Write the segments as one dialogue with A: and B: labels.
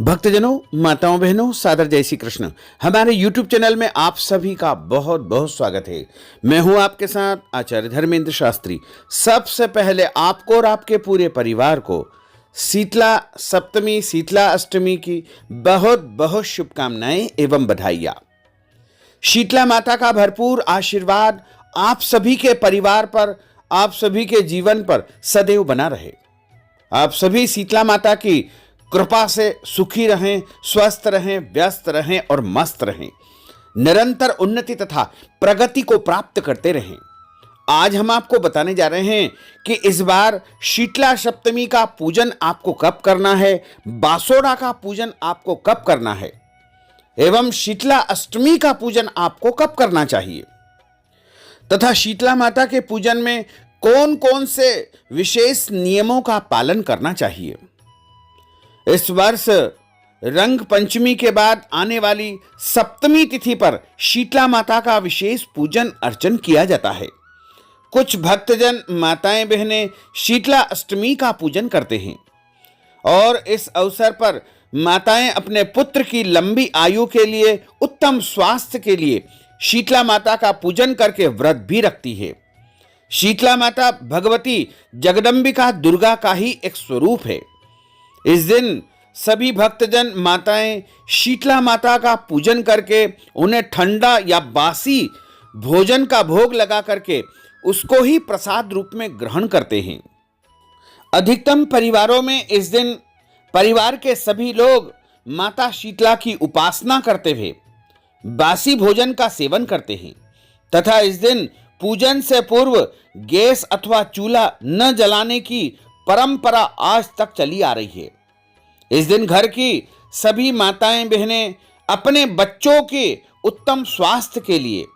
A: भक्तजनों, माताओं, बहनों, सादर जय श्री कृष्ण। हमारे YouTube चैनल में आप सभी का बहुत बहुत स्वागत है। मैं हूं आपके साथ आचार्य धर्मेंद्र शास्त्री। सबसे पहले आपको और आपके पूरे परिवार को शीतला सप्तमी, शीतला अष्टमी की बहुत बहुत शुभकामनाएं एवं बधाइयां। शीतला माता का भरपूर आशीर्वाद आप सभी के परिवार पर, आप सभी के जीवन पर सदैव बना रहे। आप सभी शीतला माता की कृपा से सुखी रहें, स्वस्थ रहें, व्यस्त रहें और मस्त रहें। निरंतर उन्नति तथा प्रगति को प्राप्त करते रहें। आज हम आपको बताने जा रहे हैं कि इस बार शीतला सप्तमी का पूजन आपको कब करना है, बासोड़ा का पूजन आपको कब करना है एवं शीतला अष्टमी का पूजन आपको कब करना चाहिए तथा शीतला माता के पूजन में कौन कौन से विशेष नियमों का पालन करना चाहिए। इस वर्ष रंग पंचमी के बाद आने वाली सप्तमी तिथि पर शीतला माता का विशेष पूजन अर्चन किया जाता है। कुछ भक्तजन, माताएं, बहनें शीतला अष्टमी का पूजन करते हैं और इस अवसर पर माताएं अपने पुत्र की लंबी आयु के लिए, उत्तम स्वास्थ्य के लिए शीतला माता का पूजन करके व्रत भी रखती है। शीतला माता भगवती जगदंबिका दुर्गा का ही एक स्वरूप है। इस दिन सभी भक्तजन, माताएं शीतला माता का पूजन करके उन्हें ठंडा या बासी भोजन का भोग लगा करके उसको ही प्रसाद रूप में ग्रहण करते हैं। अधिकतम परिवारों में इस दिन परिवार के सभी लोग माता शीतला की उपासना करते हुए बासी भोजन का सेवन करते हैं तथा इस दिन पूजन से पूर्व गैस अथवा चूल्हा न जलाने की परंपरा आज तक चली आ रही है। इस दिन घर की सभी माताएं, बहनें अपने बच्चों के उत्तम स्वास्थ्य के लिए,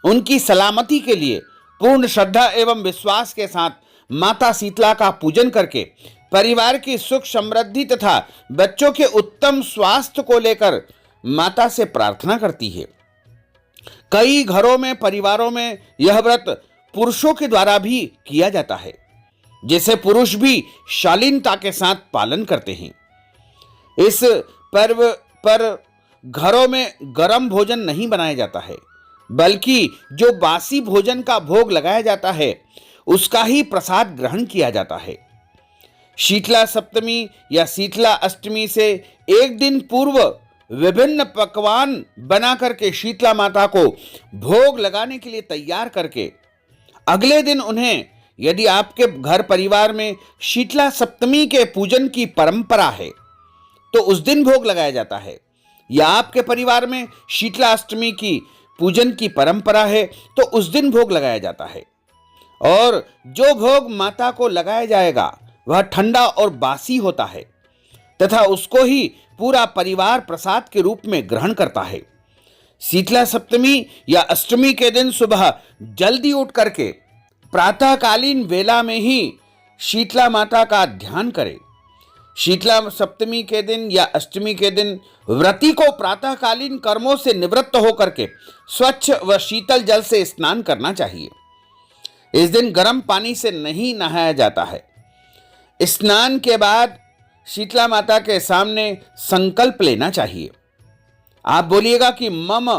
A: उनकी सलामती के लिए पूर्ण श्रद्धा एवं विश्वास के साथ माता शीतला का पूजन करके परिवार की सुख समृद्धि तथा बच्चों के उत्तम स्वास्थ्य को लेकर माता से प्रार्थना करती है। कई घरों में, परिवारों में यह व्रत पुरुषों के द्वारा भी किया जाता है, जिसे पुरुष भी शालीनता के साथ पालन करते हैं। इस पर्व पर घरों में गर्म भोजन नहीं बनाया जाता है, बल्कि जो बासी भोजन का भोग लगाया जाता है उसका ही प्रसाद ग्रहण किया जाता है। शीतला सप्तमी या शीतला अष्टमी से एक दिन पूर्व विभिन्न पकवान बना करके शीतला माता को भोग लगाने के लिए तैयार करके अगले दिन उन्हें, यदि आपके घर परिवार में शीतला सप्तमी के पूजन की परंपरा है तो उस दिन भोग लगाया जाता है, या आपके परिवार में शीतला अष्टमी की पूजन की परंपरा है तो उस दिन भोग लगाया जाता है। और जो भोग माता को लगाया जाएगा वह ठंडा और बासी होता है तथा उसको ही पूरा परिवार प्रसाद के रूप में ग्रहण करता है। शीतला सप्तमी या अष्टमी के दिन सुबह जल्दी उठ करके प्रातःकालीन वेला में ही शीतला माता का ध्यान करें। शीतला सप्तमी के दिन या अष्टमी के दिन व्रती को प्रातःकालीन कर्मों से निवृत्त होकर के स्वच्छ व शीतल जल से स्नान करना चाहिए। इस दिन गर्म पानी से नहीं नहाया जाता है। स्नान के बाद शीतला माता के सामने संकल्प लेना चाहिए। आप बोलिएगा कि मम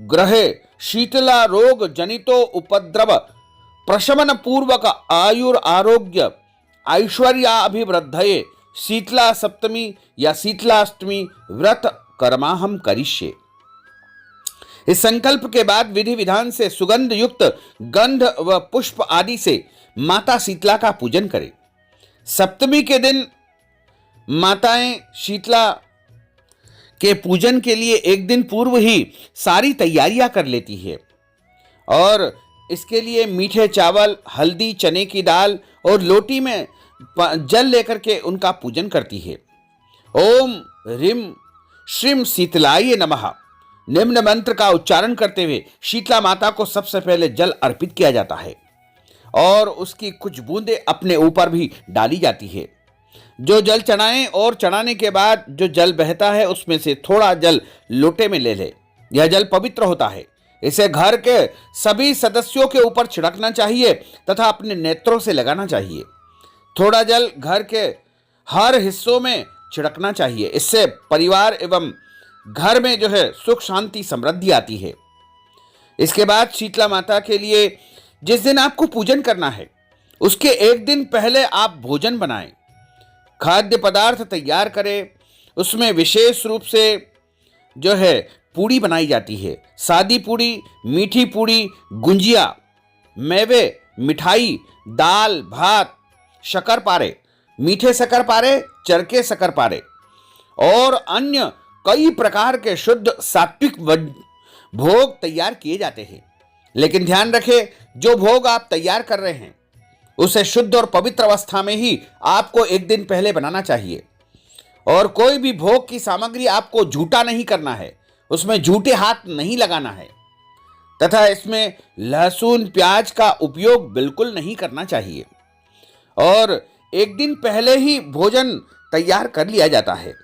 A: ग्रहे शीतला रोग जनितो उपद्रव प्रशमन पूर्वक आयुर आरोग्य ऐश्वर्याभिवृद्धये शीतला सप्तमी या शीतला अष्टमी व्रत कर्माहम करिष्ये। इस संकल्प के बाद विधि विधान से सुगंध युक्त गंध व पुष्प आदि से माता शीतला का पूजन करें। सप्तमी के दिन माताएं शीतला के पूजन के लिए एक दिन पूर्व ही सारी तैयारियां कर लेती है और इसके लिए मीठे चावल, हल्दी, चने की दाल और लोटी में जल लेकर के उनका पूजन करती है। ओम ह्रीं श्रीं शीतलाय नमः निम्न मंत्र का उच्चारण करते हुए शीतला माता को सबसे पहले जल अर्पित किया जाता है और उसकी कुछ बूंदें अपने ऊपर भी डाली जाती है। जो जल चढ़ाएं और चढ़ाने के बाद जो जल बहता है उसमें से थोड़ा जल लोटे में ले ले। यह जल पवित्र होता है। इसे घर के सभी सदस्यों के ऊपर छिड़कना चाहिए तथा अपने नेत्रों से लगाना चाहिए। थोड़ा जल घर के हर हिस्सों में छिड़कना चाहिए। इससे परिवार एवं घर में जो है सुख शांति समृद्धि आती है। इसके बाद शीतला माता के लिए जिस दिन आपको पूजन करना है उसके एक दिन पहले आप भोजन बनाएं, खाद्य पदार्थ तैयार करें। उसमें विशेष रूप से जो है पूड़ी बनाई जाती है, सादी पूड़ी, मीठी पूड़ी, गुंजिया, मेवे, मिठाई, दाल भात, शक्करपारे, मीठे शक्करपारे, चरके शक्करपारे और अन्य कई प्रकार के शुद्ध सात्विक भोग तैयार किए जाते हैं। लेकिन ध्यान रखें, जो भोग आप तैयार कर रहे हैं उसे शुद्ध और पवित्र अवस्था में ही आपको एक दिन पहले बनाना चाहिए। और कोई भी भोग की सामग्री आपको झूठा नहीं करना है, उसमें झूठे हाथ नहीं लगाना है तथा इसमें लहसुन प्याज का उपयोग बिल्कुल नहीं करना चाहिए। और एक दिन पहले ही भोजन तैयार कर लिया जाता है।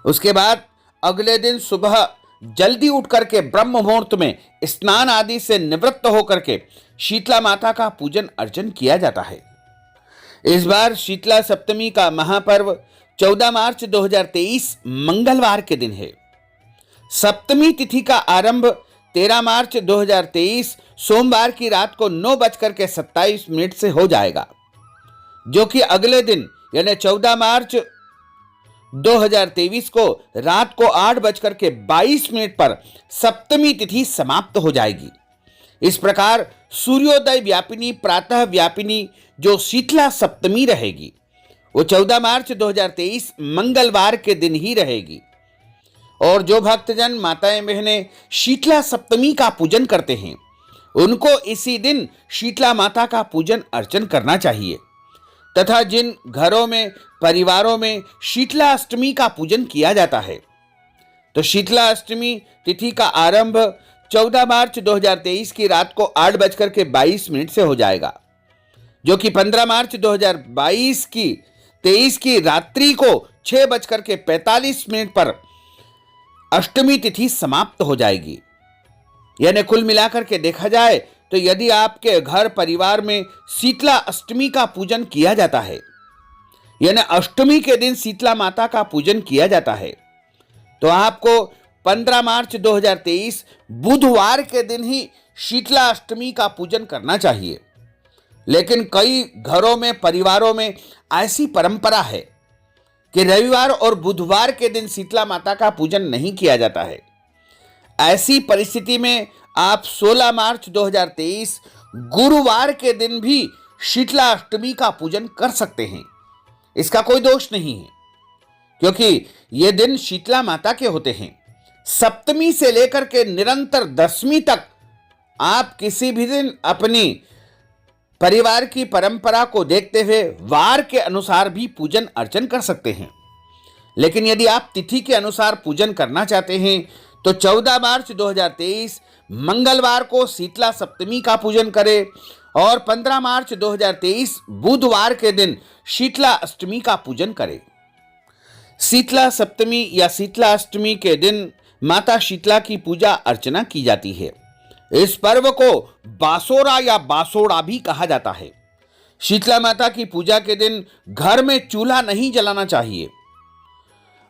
A: उसके बाद अगले दिन सुबह जल्दी उठ करके ब्रह्म मुहूर्त में स्नान आदि से निवृत्त होकर के शीतला माता का पूजन अर्चन किया जाता है। इस बार शीतला सप्तमी का महापर्व 14 मार्च 2023 मंगलवार के दिन है। सप्तमी तिथि का आरंभ 13 मार्च 2023 सोमवार की रात को 9:27 से हो जाएगा, जो कि अगले दिन यानी 14 मार्च 2023 को रात को 8:22 पर सप्तमी तिथि समाप्त हो जाएगी। इस प्रकार सूर्योदय व्यापिनी प्रातः व्यापिनी जो शीतला सप्तमी रहेगी वो 14 मार्च 2023 मंगलवार के दिन ही रहेगी। और जो भक्तजन माताएं बहनें शीतला सप्तमी का पूजन करते हैं उनको इसी दिन शीतला माता का पूजन अर्चन करना चाहिए। तथा जिन घरों में परिवारों में शीतला अष्टमी का पूजन किया जाता है तो शीतला अष्टमी तिथि का आरंभ 14 मार्च 2023 की रात को 8:22 से हो जाएगा, जो कि 15 मार्च 2023 की रात्रि को 6:45 पर अष्टमी तिथि समाप्त हो जाएगी। यानी कुल मिलाकर के देखा जाए तो यदि आपके घर परिवार में शीतला अष्टमी का पूजन किया जाता है, यानी अष्टमी के दिन शीतला माता का पूजन किया जाता है, तो आपको 15 मार्च 2023 बुधवार के दिन ही शीतला अष्टमी का पूजन करना चाहिए। लेकिन कई घरों में परिवारों में ऐसी परंपरा है कि रविवार और बुधवार के दिन शीतला माता का पूजन नहीं किया जाता है। ऐसी परिस्थिति में आप 16 मार्च 2023 गुरुवार के दिन भी शीतला अष्टमी का पूजन कर सकते हैं। इसका कोई दोष नहीं है, क्योंकि ये दिन शीतला माता के होते हैं। सप्तमी से लेकर के निरंतर दशमी तक आप किसी भी दिन अपनी परिवार की परंपरा को देखते हुए वार के अनुसार भी पूजन अर्चन कर सकते हैं। लेकिन यदि आप तिथि के अनुसार पूजन करना चाहते हैं तो 14 मार्च 2023 मंगलवार को शीतला सप्तमी का पूजन करें और 15 मार्च 2023 बुधवार के दिन शीतला अष्टमी का पूजन करें। शीतला सप्तमी या शीतला अष्टमी के दिन माता शीतला की पूजा अर्चना की जाती है। इस पर्व को बासोरा या बासोड़ा भी कहा जाता है। शीतला माता की पूजा के दिन घर में चूल्हा नहीं जलाना चाहिए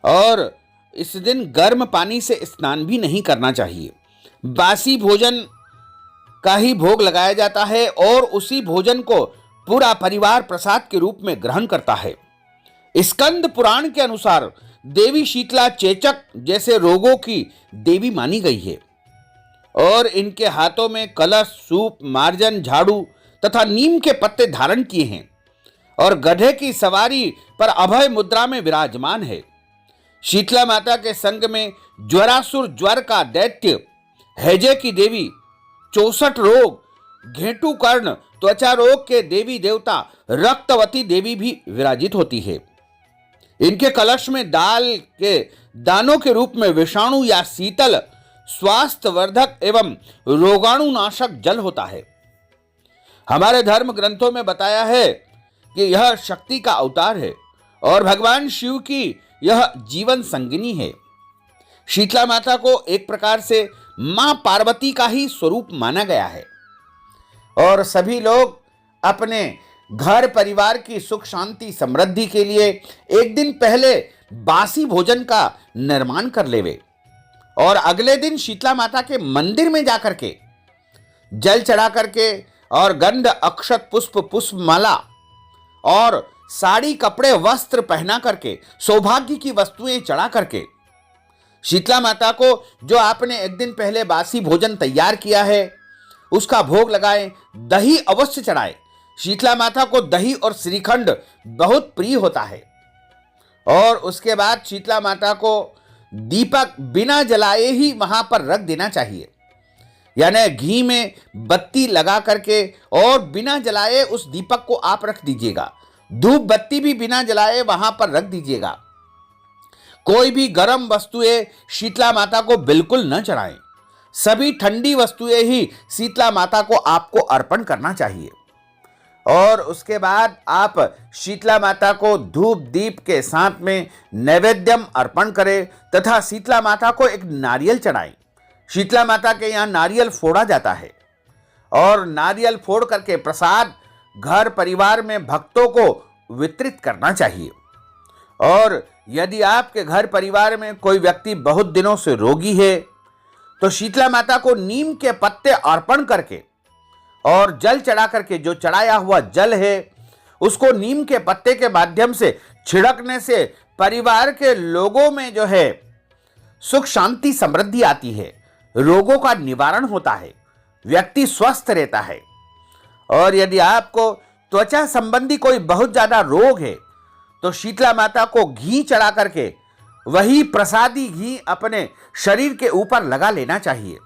A: और इस दिन गर्म पानी से स्नान भी नहीं करना चाहिए। बासी भोजन का ही भोग लगाया जाता है और उसी भोजन को पूरा परिवार प्रसाद के रूप में ग्रहण करता है। स्कंद पुराण के अनुसार देवी शीतला चेचक जैसे रोगों की देवी मानी गई है और इनके हाथों में कलश, सूप, मार्जन, झाड़ू तथा नीम के पत्ते धारण किए हैं और गधे की सवारी पर अभय मुद्रा में विराजमान है। शीतला माता के संग में ज्वरासुर ज्वर का दैत्य, हैजे की देवी, 64 रोग, घेंटू कर्ण, त्वचा रोग के देवी देवता रक्तवती देवी भी विराजित होती है। इनके कलश में दाल के दानों के रूप में विषाणु या शीतल, स्वास्थ्यवर्धक एवं रोगाणुनाशक जल होता है। हमारे धर्म ग्रंथों में बताया है कि यह शक्ति का अवतार है और भगवान शिव की यह जीवन संगिनी है। शीतला माता को एक प्रकार से मां पार्वती का ही स्वरूप माना गया है और सभी लोग अपने घर परिवार की सुख शांति समृद्धि के लिए एक दिन पहले बासी भोजन का निर्माण कर लेवे और अगले दिन शीतला माता के मंदिर में जाकर के जल चढ़ा करके और गंध अक्षत पुष्प पुष्प माला और साड़ी कपड़े वस्त्र पहना करके सौभाग्य की वस्तुएं चढ़ा करके शीतला माता को जो आपने एक दिन पहले बासी भोजन तैयार किया है उसका भोग लगाएं, दही अवश्य चढ़ाएं। शीतला माता को दही और श्रीखंड बहुत प्रिय होता है। और उसके बाद शीतला माता को दीपक बिना जलाए ही वहां पर रख देना चाहिए, यानी घी में बत्ती लगा करके और बिना जलाए उस दीपक को आप रख दीजिएगा। धूप बत्ती भी बिना जलाए वहां पर रख दीजिएगा। कोई भी गर्म वस्तुएं शीतला माता को बिल्कुल न चढ़ाएं। सभी ठंडी वस्तुएं ही शीतला माता को आपको अर्पण करना चाहिए। और उसके बाद आप शीतला माता को धूप दीप के साथ में नैवेद्यम अर्पण करें तथा शीतला माता को एक नारियल चढ़ाएं। शीतला माता के यहाँ नारियल फोड़ा जाता है और नारियल फोड़ करके प्रसाद घर परिवार में भक्तों को वितरित करना चाहिए। और यदि आपके घर परिवार में कोई व्यक्ति बहुत दिनों से रोगी है तो शीतला माता को नीम के पत्ते अर्पण करके और जल चढ़ा करके जो चढ़ाया हुआ जल है उसको नीम के पत्ते के माध्यम से छिड़कने से परिवार के लोगों में जो है सुख शांति समृद्धि आती है, रोगों का निवारण होता है, व्यक्ति स्वस्थ रहता है। और यदि आपको त्वचा संबंधी कोई बहुत ज्यादा रोग है तो शीतला माता को घी चढ़ा करके वही प्रसादी घी अपने शरीर के ऊपर लगा लेना चाहिए।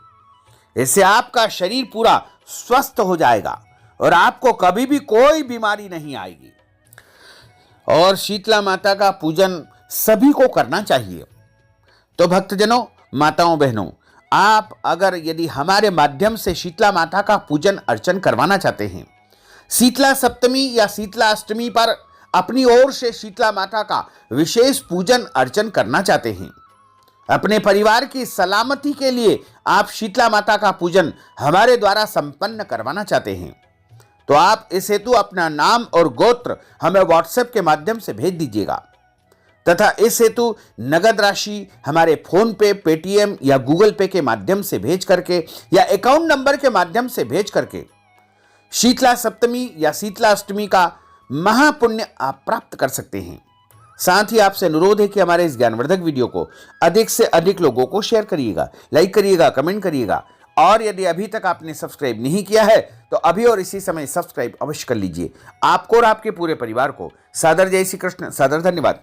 A: इससे आपका शरीर पूरा स्वस्थ हो जाएगा और आपको कभी भी कोई बीमारी नहीं आएगी। और शीतला माता का पूजन सभी को करना चाहिए। तो भक्तजनों, माताओं बहनों, आप अगर यदि हमारे माध्यम से शीतला माता का पूजन अर्चन करवाना चाहते हैं, शीतला सप्तमी या शीतला अष्टमी पर अपनी ओर से शीतला माता का विशेष पूजन अर्चन करना चाहते हैं, अपने परिवार की सलामती के लिए आप शीतला माता का पूजन हमारे द्वारा संपन्न करवाना चाहते हैं, तो आप इस हेतु अपना नाम और गोत्र हमें व्हाट्सएप के माध्यम से भेज दीजिएगा तथा इस हेतु नगद राशि हमारे फोन पे, पेटीएम या गूगल पे के माध्यम से भेज करके या अकाउंट नंबर के माध्यम से भेज करके शीतला सप्तमी या शीतला अष्टमी का महापुण्य आप प्राप्त कर सकते हैं। साथ ही आपसे अनुरोध है कि हमारे इस ज्ञानवर्धक वीडियो को अधिक से अधिक लोगों को शेयर करिएगा, लाइक करिएगा, कमेंट करिएगा। और यदि अभी तक आपने सब्सक्राइब नहीं किया है तो अभी और इसी समय सब्सक्राइब अवश्य कर लीजिए। आपको और आपके पूरे परिवार को सादर जय श्री कृष्ण, सादर धन्यवाद।